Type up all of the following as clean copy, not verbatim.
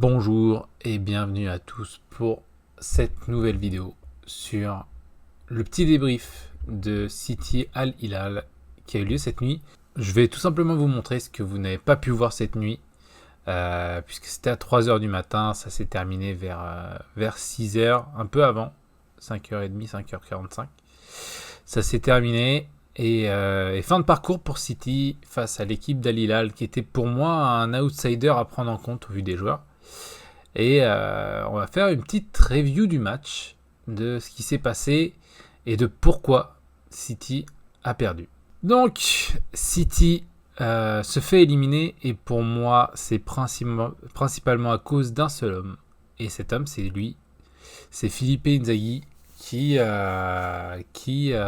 Bonjour et bienvenue à tous pour cette nouvelle vidéo sur le petit débrief de City Al Hilal qui a eu lieu cette nuit. Je vais tout simplement vous montrer ce que vous n'avez pas pu voir cette nuit, puisque c'était à 3h du matin, ça s'est terminé vers 6h, un peu avant, 5h30, 5h45. Ça s'est terminé et fin de parcours pour City face à l'équipe d'Al Hilal qui était pour moi un outsider à prendre en compte au vu des joueurs. Et on va faire une petite review du match, de ce qui s'est passé et de pourquoi City a perdu. Donc, City se fait éliminer et pour moi, c'est principalement à cause d'un seul homme. Et cet homme, c'est lui, c'est Philippe Inzaghi qui a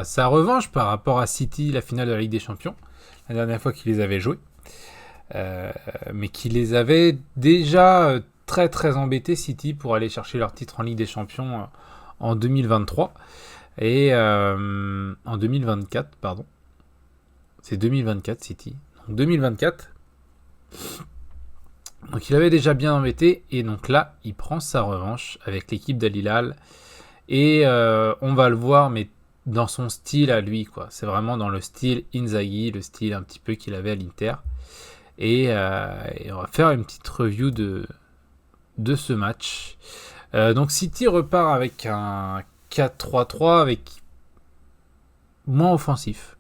sa revanche par rapport à City, la finale de la Ligue des Champions, la dernière fois qu'il les avait joués. Mais qui les avait déjà très très embêtés City pour aller chercher leur titre en Ligue des Champions en 2023 et en 2024 pardon. C'est 2024 City. Donc 2024. Donc il avait déjà bien embêté et donc là il prend sa revanche avec l'équipe d'Al Hilal et on va le voir mais dans son style à lui quoi. C'est vraiment dans le style Inzaghi, le style un petit peu qu'il avait à l'Inter. Et on va faire une petite review de ce match. Donc City repart avec un 4-3-3 avec moins offensif.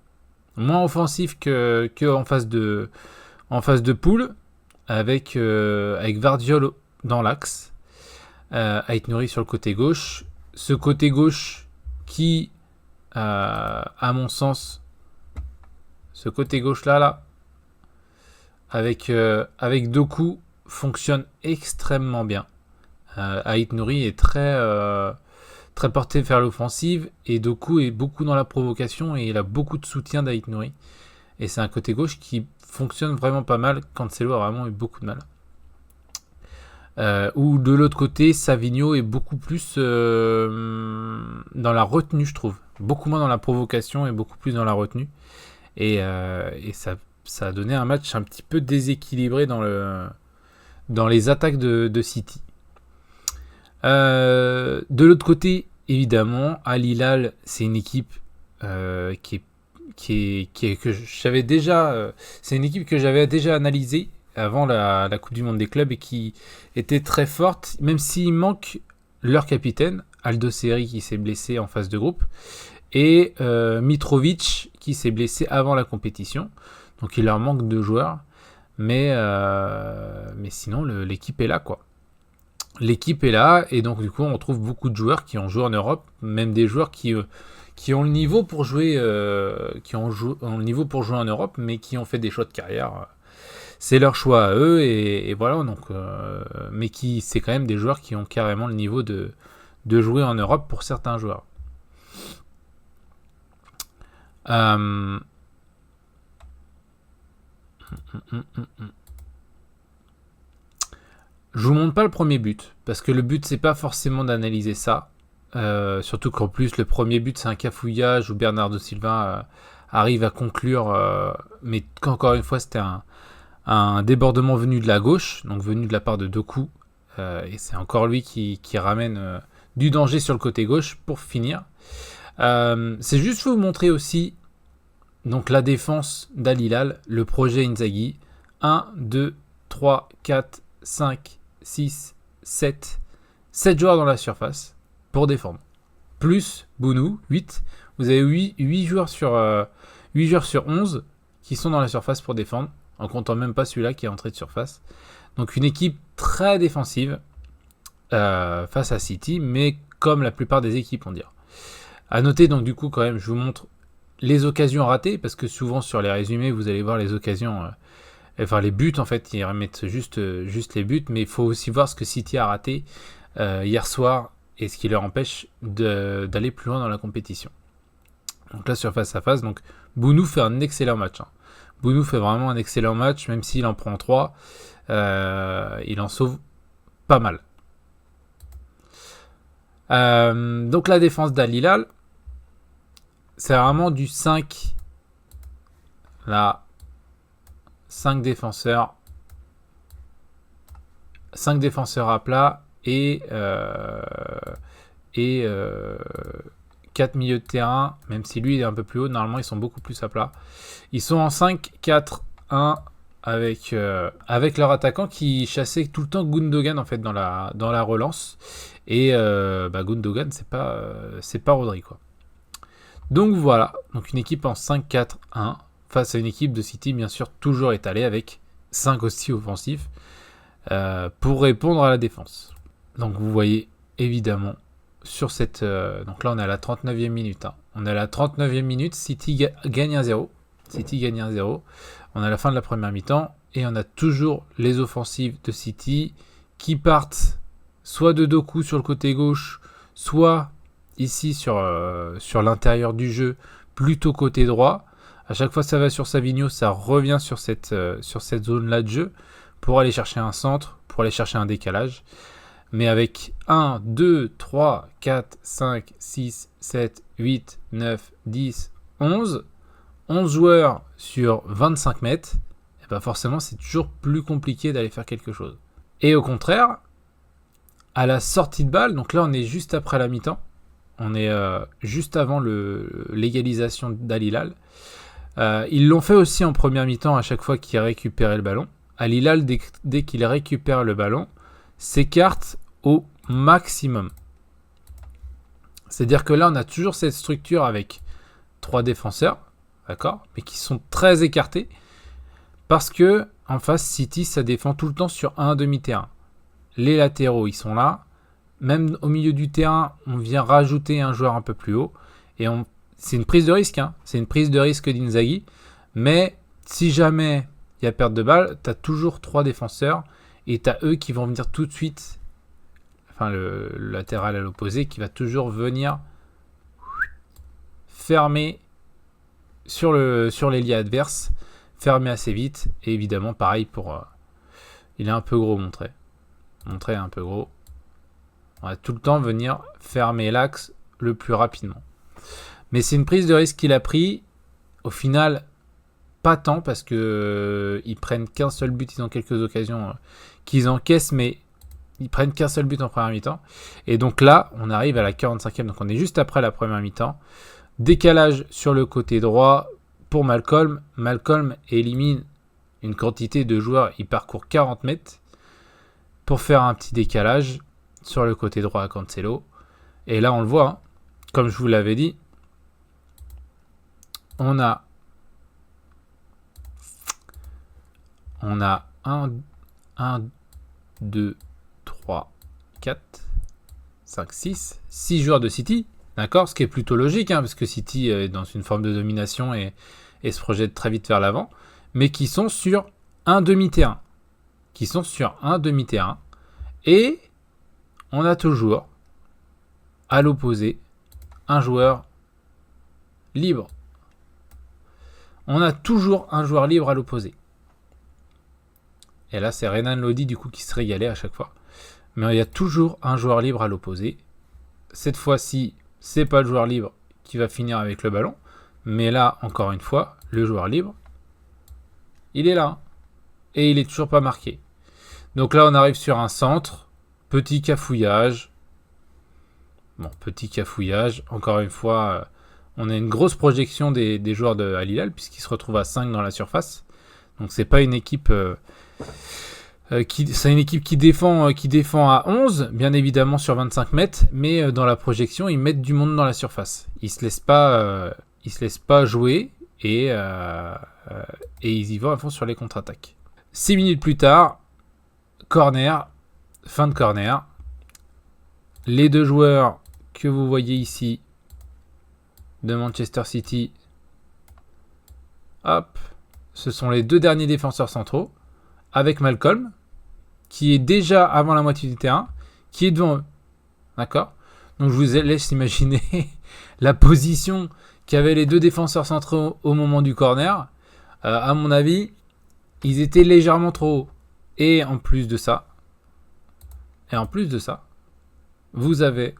Moins offensif que en phase de poule avec Gvardiol dans l'axe, Ait Nouri sur le côté gauche. Ce côté gauche qui, à mon sens, ce côté gauche là, avec Doku fonctionne extrêmement bien. Ait Nouri est très porté vers l'offensive et Doku est beaucoup dans la provocation et il a beaucoup de soutien d'Ait Nouri. Et c'est un côté gauche qui fonctionne vraiment pas mal. Cancelo a vraiment eu beaucoup de mal. Ou de l'autre côté, Savigno est beaucoup plus dans la retenue, je trouve. Beaucoup moins dans la provocation et beaucoup plus dans la retenue. Et ça a donné un match un petit peu déséquilibré dans les attaques de City. De l'autre côté, évidemment, Al Hilal, c'est une équipe que j'avais déjà. C'est une équipe que j'avais déjà analysée avant la Coupe du Monde des clubs et qui était très forte, même s'il manque leur capitaine, Aldoseri qui s'est blessé en phase de groupe, et Mitrovic qui s'est blessé avant la compétition. Donc il leur manque 2 joueurs. Mais sinon, l'équipe est là, quoi. L'équipe est là, et donc du coup, on retrouve beaucoup de joueurs qui ont joué en Europe, même des joueurs qui ont le niveau pour jouer, ont le niveau pour jouer en Europe, mais qui ont fait des choix de carrière. C'est leur choix à eux, et voilà. Donc, mais c'est quand même des joueurs qui ont carrément le niveau de jouer en Europe pour certains joueurs. Je vous montre pas le premier but, parce que le but c'est pas forcément d'analyser ça. Surtout qu'en plus le premier but c'est un cafouillage où Bernardo Silva arrive à conclure, mais qu'encore une fois c'était un débordement venu de la gauche, donc venu de la part de Doku, et c'est encore lui qui ramène du danger sur le côté gauche pour finir. C'est juste pour vous montrer aussi donc la défense d'Al Hilal, le projet Inzaghi. 1, 2, 3, 4, 5, 6, 7 joueurs dans la surface pour défendre. Plus Bounou, 8. Vous avez 8 joueurs sur 11 qui sont dans la surface pour défendre, en comptant même pas celui-là qui est entré de surface. Donc une équipe très défensive face à City, mais comme la plupart des équipes, on dirait. À noter donc du coup quand même, je vous montre les occasions ratées, parce que souvent sur les résumés, vous allez voir les occasions... Enfin, les buts, en fait, ils remettent juste les buts, mais il faut aussi voir ce que City a raté hier soir et ce qui leur empêche d'aller plus loin dans la compétition. Donc là, sur face à face, donc Bounou fait un excellent match. Bounou fait vraiment un excellent match, même s'il en prend 3, il en sauve pas mal. Donc la défense d'Al Hilal, c'est vraiment du 5. Là, 5 défenseurs 5 défenseurs à plat et 4 milieux de terrain, même si lui il est un peu plus haut, normalement ils sont beaucoup plus à plat. Ils sont en 5-4-1 avec leur attaquant qui chassait tout le temps Gundogan en fait dans la relance. Et Gundogan c'est pas Rodri quoi. Donc voilà, donc une équipe en 5-4-1 face à une équipe de City bien sûr toujours étalée avec 5 aussi offensifs pour répondre à la défense. Donc vous voyez évidemment sur cette... donc là on est à la 39e minute. On est à la 39e minute, City gagne 1-0. City gagne 1-0. On est à la fin de la première mi-temps et on a toujours les offensives de City qui partent soit de Doku sur le côté gauche, soit ici sur l'intérieur du jeu, plutôt côté droit. À chaque fois ça va sur Savigno, ça revient sur cette zone-là de jeu pour aller chercher un centre, pour aller chercher un décalage. Mais avec 1, 2, 3, 4, 5, 6, 7, 8, 9, 10, 11 joueurs sur 25 mètres, et ben forcément c'est toujours plus compliqué d'aller faire quelque chose. Et au contraire, à la sortie de balle, donc là on est juste après la mi-temps, on est juste avant l'égalisation d'Al Hilal. Ils l'ont fait aussi en première mi-temps à chaque fois qu'il récupérait le ballon. Al Hilal, dès qu'il récupère le ballon, s'écarte au maximum. C'est-à-dire que là, on a toujours cette structure avec 3 défenseurs, d'accord, mais qui sont très écartés, parce que en face, City, ça défend tout le temps sur un demi-terrain. Les latéraux, ils sont là. Même au milieu du terrain, on vient rajouter un joueur un peu plus haut. Et c'est une prise de risque, hein. C'est une prise de risque d'Inzaghi. Mais si jamais il y a perte de balle, tu as toujours 3 défenseurs. Et tu as eux qui vont venir tout de suite, enfin le latéral à l'opposé, qui va toujours venir fermer sur l'ailier adverse, fermer assez vite. Et évidemment, pareil pour... il est un peu gros, Montré est un peu gros. On va tout le temps venir fermer l'axe le plus rapidement. Mais c'est une prise de risque qu'il a pris. Au final, pas tant parce que ils prennent qu'un seul but. Ils ont quelques occasions qu'ils encaissent, mais ils prennent qu'un seul but en première mi-temps. Et donc là, on arrive à la 45e. Donc on est juste après la première mi-temps. Décalage sur le côté droit pour Malcolm. Malcolm élimine une quantité de joueurs. Il parcourt 40 mètres pour faire un petit décalage sur le côté droit à Cancelo. Et là, on le voit, hein, comme je vous l'avais dit, on a 1, 2, 3, 4, 5, 6 joueurs de City, d'accord, ce qui est plutôt logique, hein, parce que City est dans une forme de domination et se projette très vite vers l'avant, mais qui sont sur un demi-terrain. Et on a toujours, à l'opposé, un joueur libre. On a toujours un joueur libre à l'opposé. Et là, c'est Renan Lodi du coup qui se régalait à chaque fois. Mais il y a toujours un joueur libre à l'opposé. Cette fois-ci, c'est pas le joueur libre qui va finir avec le ballon. Mais là, encore une fois, le joueur libre, il est là. Et il est toujours pas marqué. Donc là, on arrive sur un centre. Petit cafouillage. Encore une fois, on a une grosse projection des joueurs de Al Hilal puisqu'ils se retrouvent à 5 dans la surface. Donc c'est pas une équipe c'est une équipe qui défend à 11, bien évidemment sur 25 mètres, mais dans la projection, ils mettent du monde dans la surface. Ils se laissent pas jouer et ils y vont à fond sur les contre-attaques. 6 minutes plus tard, corner, fin de corner. Les 2 joueurs que vous voyez ici de Manchester City, hop, ce sont les 2 derniers défenseurs centraux, avec Malcolm, qui est déjà avant la moitié du terrain, qui est devant eux. D'accord ? Donc je vous laisse imaginer la position qu'avaient les 2 défenseurs centraux au moment du corner. À mon avis, ils étaient légèrement trop hauts. Et en plus de ça, vous avez,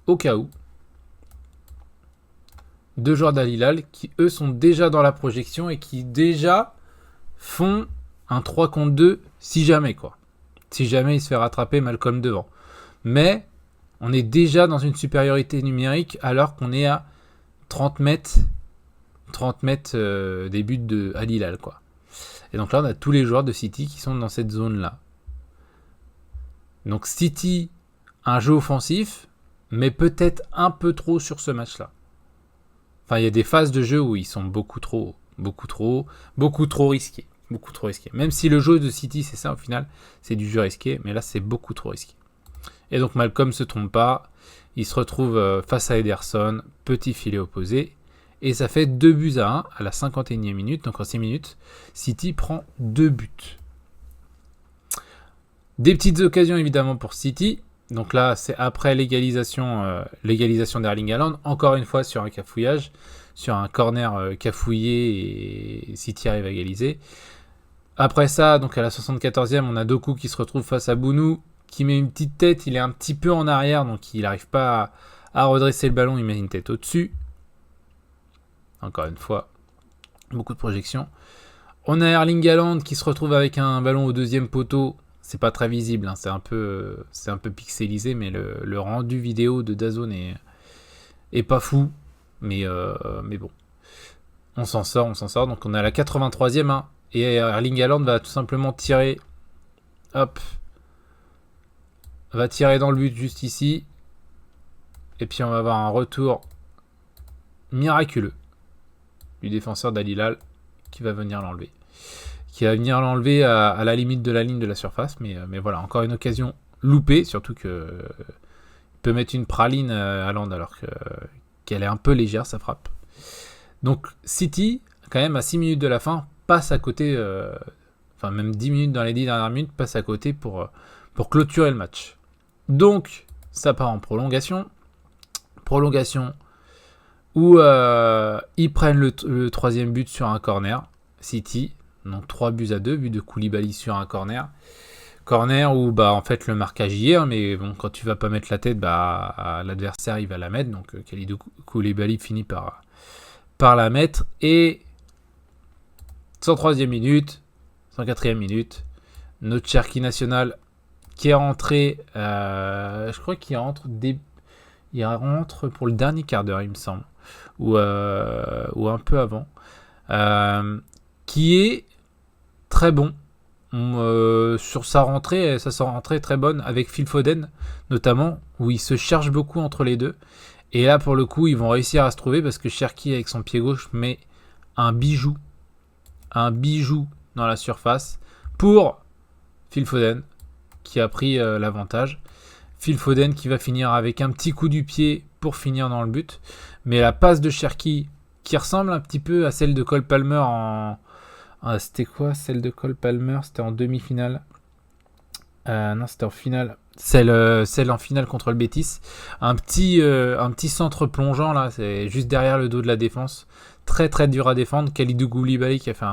au cas où, 2 joueurs d'Al Hilal qui, eux, sont déjà dans la projection et qui déjà font un 3 contre 2 si jamais, quoi. si jamais il se fait rattraper Malcolm devant. Mais on est déjà dans une supériorité numérique alors qu'on est à 30 mètres des buts de Al Hilal, quoi. Et donc là, on a tous les joueurs de City qui sont dans cette zone-là. Donc City, un jeu offensif, mais peut-être un peu trop sur ce match-là. Enfin, il y a des phases de jeu où ils sont beaucoup trop risqués. Beaucoup trop risqués. Même si le jeu de City, c'est ça au final, c'est du jeu risqué, mais là, c'est beaucoup trop risqué. Et donc Malcolm se trompe pas, il se retrouve face à Ederson, petit filet opposé, et ça fait 2-1 à la 51e minute, donc en 6 minutes, City prend 2 buts. Des petites occasions évidemment pour City, donc là c'est après l'égalisation d'Erling Haaland, encore une fois sur un cafouillage, sur un corner cafouillé, et City arrive à égaliser. Après ça, donc à la 74e, on a Doku qui se retrouve face à Bounou, qui met une petite tête, il est un petit peu en arrière, donc il n'arrive pas à redresser le ballon, il met une tête au-dessus. Encore une fois, beaucoup de projections. On a Erling Haaland qui se retrouve avec un ballon au deuxième poteau, c'est pas très visible, hein, c'est un peu pixelisé, mais le rendu vidéo de DAZN est pas fou, mais bon. On s'en sort, donc on est à la 83e, hein, et Erling Haaland va tout simplement tirer, va tirer dans le but juste ici. Et puis on va avoir un retour miraculeux du défenseur d'Al Hilal qui va venir l'enlever. Qui va venir l'enlever à la limite de la ligne de la surface. Mais voilà, encore une occasion loupée. Surtout que il peut mettre une praline à Haaland alors qu'elle est un peu légère sa frappe. Donc City, quand même à 6 minutes de la fin, passe à côté, enfin même 10 minutes dans les 10 dernières minutes, passe à côté pour clôturer le match. Donc, ça part en prolongation. Prolongation où ils prennent le troisième but sur un corner. City, donc 3-2, but de Koulibaly sur un corner. Corner où en fait le marquage y est, hein, mais bon, quand tu vas pas mettre la tête, l'adversaire il va la mettre. Donc Kalidou Koulibaly finit par la mettre. Et 103e minute, 104e minute, notre Cherki national qui est rentré, je crois qu'il rentre pour le dernier quart d'heure, il me semble, ou un peu avant, qui est très bon sur sa rentrée très bonne avec Phil Foden notamment, où il se cherche beaucoup entre les deux. Et là pour le coup ils vont réussir à se trouver parce que Cherki avec son pied gauche met un bijou dans la surface pour Phil Foden qui a pris l'avantage. Phil Foden qui va finir avec un petit coup du pied pour finir dans le but. Mais la passe de Cherki qui ressemble un petit peu à celle de Cole Palmer c'était quoi celle de Cole Palmer? C'était en demi-finale. Non, c'était en finale. Celle en finale contre le Betis. Un petit centre plongeant là, c'est juste derrière le dos de la défense. Très très dur à défendre. Kalidou Koulibaly qui a fait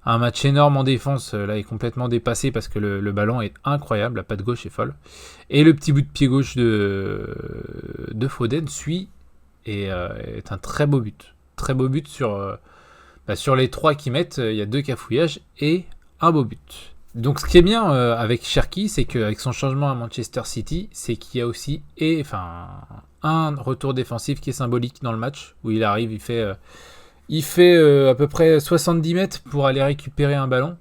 un match énorme en défense, là est complètement dépassé parce que le ballon est incroyable, la patte gauche est folle. Et le petit bout de pied gauche de Foden suit et est un très beau but. Très beau but sur les 3 qu'ils mettent, il y a 2 cafouillages et un beau but. Donc ce qui est bien avec Cherki, c'est qu'avec son changement à Manchester City, c'est qu'il y a aussi un retour défensif qui est symbolique dans le match, où il arrive, il fait à peu près 70 mètres pour aller récupérer un ballon.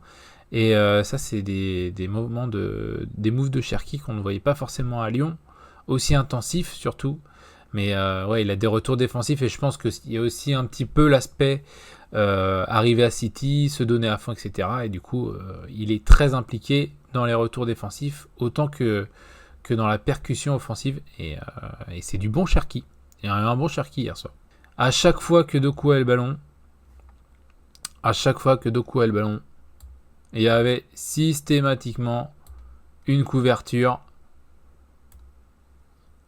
Et ça, c'est des moves de Cherki qu'on ne voyait pas forcément à Lyon, aussi intensifs surtout. Mais il a des retours défensifs et je pense qu'il y a aussi un petit peu l'aspect arriver à City, se donner à fond, etc. Et du coup, il est très impliqué dans les retours défensifs autant que dans la percussion offensive. Et c'est du bon Cherki. Il y a eu un bon Cherki hier soir. À chaque fois que Doku a le ballon, il y avait systématiquement une couverture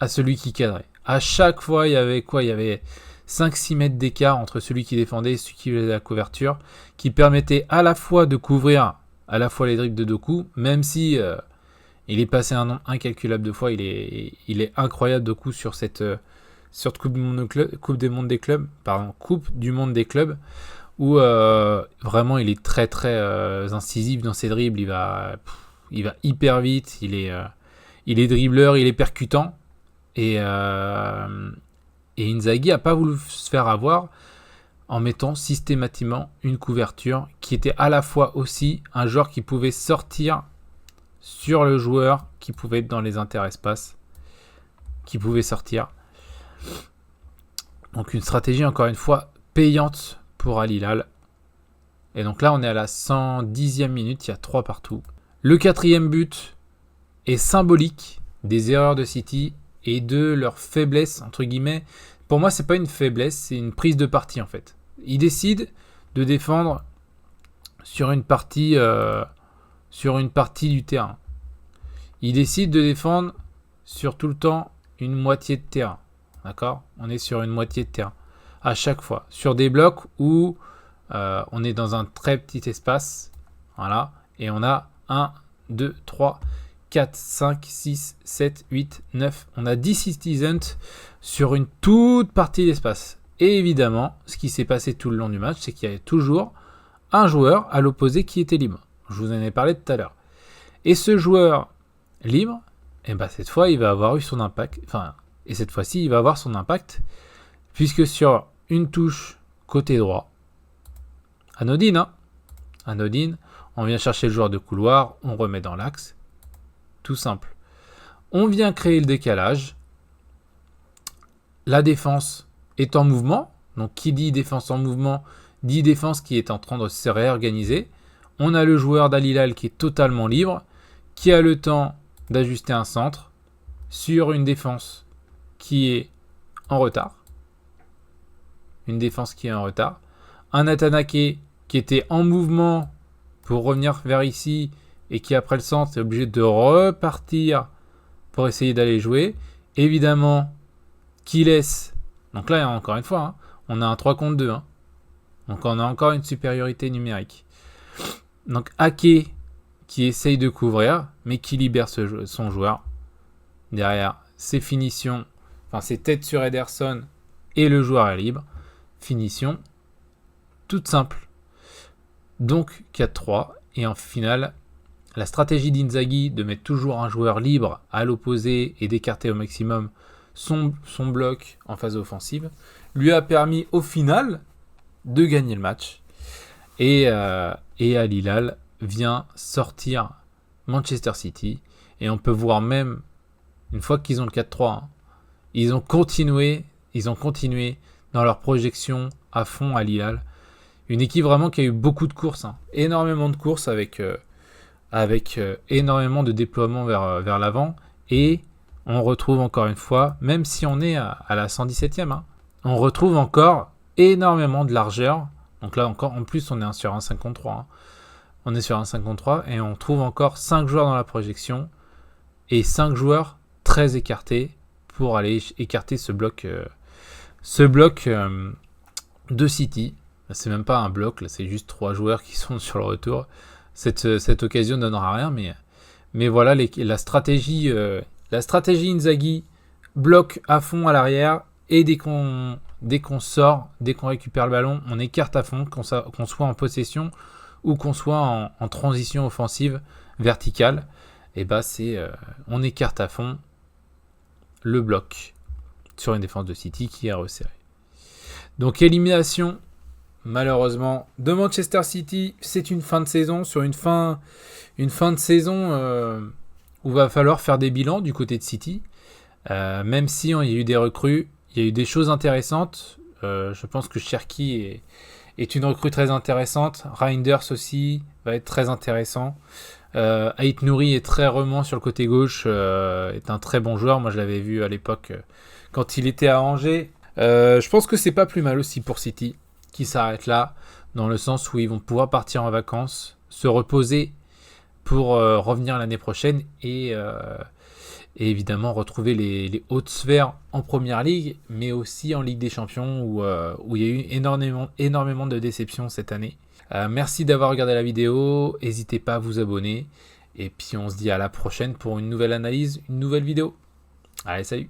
à celui qui cadrait. À chaque fois, il y avait 5-6 mètres d'écart entre celui qui défendait et celui qui faisait la couverture, qui permettait à la fois de couvrir à la fois les dribbles de Doku, même si il est passé un nombre incalculable de fois. Il est incroyable Doku sur cette Coupe du Monde des clubs, où vraiment il est très très incisif dans ses dribbles. il va hyper vite, il est dribbleur, il est percutant. Et Inzaghi n'a pas voulu se faire avoir en mettant systématiquement une couverture qui était à la fois aussi un joueur qui pouvait sortir sur le joueur, qui pouvait être dans les interespaces, qui pouvait sortir. Donc une stratégie encore une fois payante pour Al Hilal. Et donc là on est à la 110e minute, il y a 3 partout. Le 4e but est symbolique des erreurs de City et de leur faiblesse, entre guillemets. Pour moi c'est pas une faiblesse, c'est une prise de parti en fait. Ils décident de défendre sur une partie du terrain. Ils décident de défendre sur tout le temps une moitié de terrain. D'accord ? On est sur une moitié de terrain. À chaque fois. Sur des blocs où on est dans un très petit espace. Voilà. Et on a 1, 2, 3, 4, 5, 6, 7, 8, 9. On a 10 citizens sur une toute partie d'espace. Et évidemment, ce qui s'est passé tout le long du match, c'est qu'il y avait toujours un joueur à l'opposé qui était libre. Je vous en ai parlé tout à l'heure. Et ce joueur libre, cette fois, il va avoir eu son impact. Et cette fois-ci, il va avoir son impact, puisque sur une touche côté droit, anodine, on vient chercher le joueur de couloir, on remet dans l'axe, tout simple. On vient créer le décalage, la défense est en mouvement, donc qui dit défense en mouvement, dit défense qui est en train de se réorganiser. On a le joueur d'Al Hilal qui est totalement libre, qui a le temps d'ajuster un centre sur une défense qui est en retard. Un Atanake qui était en mouvement pour revenir vers ici et qui après le centre est obligé de repartir pour essayer d'aller jouer. Évidemment, qui laisse. Donc là, encore une fois, on a un 3 contre 2. Donc on a encore une supériorité numérique. Donc Ake qui essaye de couvrir, mais qui libère son joueur. Derrière, ses finitions, ses têtes sur Ederson et le joueur est libre. Finition toute simple. Donc 4-3. Et en finale, la stratégie d'Inzaghi de mettre toujours un joueur libre à l'opposé et d'écarter au maximum son bloc en phase offensive lui a permis au final de gagner le match. Et Al Hilal vient sortir Manchester City. Et on peut voir même, une fois qu'ils ont le 4-3, ils ont continué dans leur projection à fond à Al Hilal. Une équipe vraiment qui a eu beaucoup de courses, énormément de courses avec énormément de déploiements vers l'avant. Et on retrouve encore une fois, même si on est à la 117e, on retrouve encore énormément de largeur. Donc là encore, en plus, on est sur un 5 contre 3. On est sur un 5 contre 3 et on trouve encore 5 joueurs dans la projection et 5 joueurs très écartés pour aller écarter ce bloc de City. C'est même pas un bloc, là c'est juste 3 joueurs qui sont sur le retour. Cette occasion ne donnera rien, mais voilà la stratégie Inzaghi, bloc à fond à l'arrière et dès qu'on sort, dès qu'on récupère le ballon, on écarte à fond, qu'on soit en possession ou qu'on soit en transition offensive verticale. Et on écarte à fond le bloc sur une défense de City qui est resserrée. Donc élimination malheureusement de Manchester City. C'est une fin de saison, sur une fin de saison où va falloir faire des bilans du côté de City. Même si il y a eu des recrues, il y a eu des choses intéressantes. Je pense que Cherki est une recrue très intéressante. Reinders aussi va être très intéressant. Ait Nouri est très remant sur le côté gauche, est un très bon joueur. Moi je l'avais vu à l'époque quand il était à Angers. Je pense que c'est pas plus mal aussi pour City qui s'arrête là, dans le sens où ils vont pouvoir partir en vacances, se reposer pour revenir l'année prochaine et évidemment retrouver les hautes sphères en Première Ligue, mais aussi en Ligue des Champions où il y a eu énormément de déceptions cette année. Merci d'avoir regardé la vidéo, n'hésitez pas à vous abonner et puis on se dit à la prochaine pour une nouvelle analyse, une nouvelle vidéo. Allez, salut!